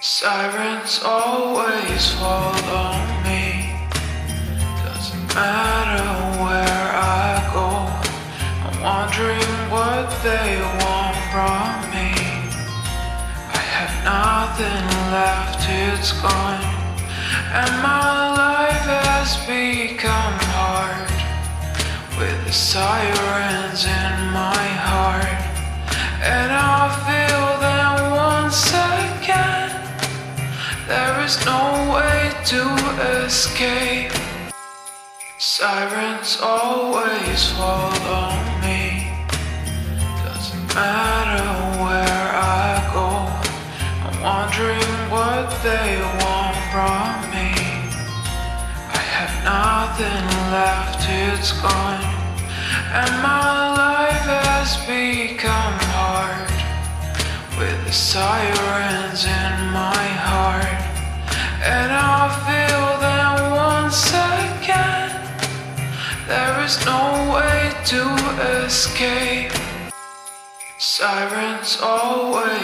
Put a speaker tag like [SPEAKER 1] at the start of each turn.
[SPEAKER 1] Sirens always follow me. Doesn't matter where I go. I'm wondering what they want from me. I have nothing left, it's gone. And my life has become hard, with the sirens in my heart. And I feel them once again. There is no way to escape. Sirens always follow me. Doesn't matter where I go. I'm wondering what they want from me. I have nothing left, it's gone. And my life has become hard, with the sirens in my heart. And I feel them once again. There is no way to escape. Sirens always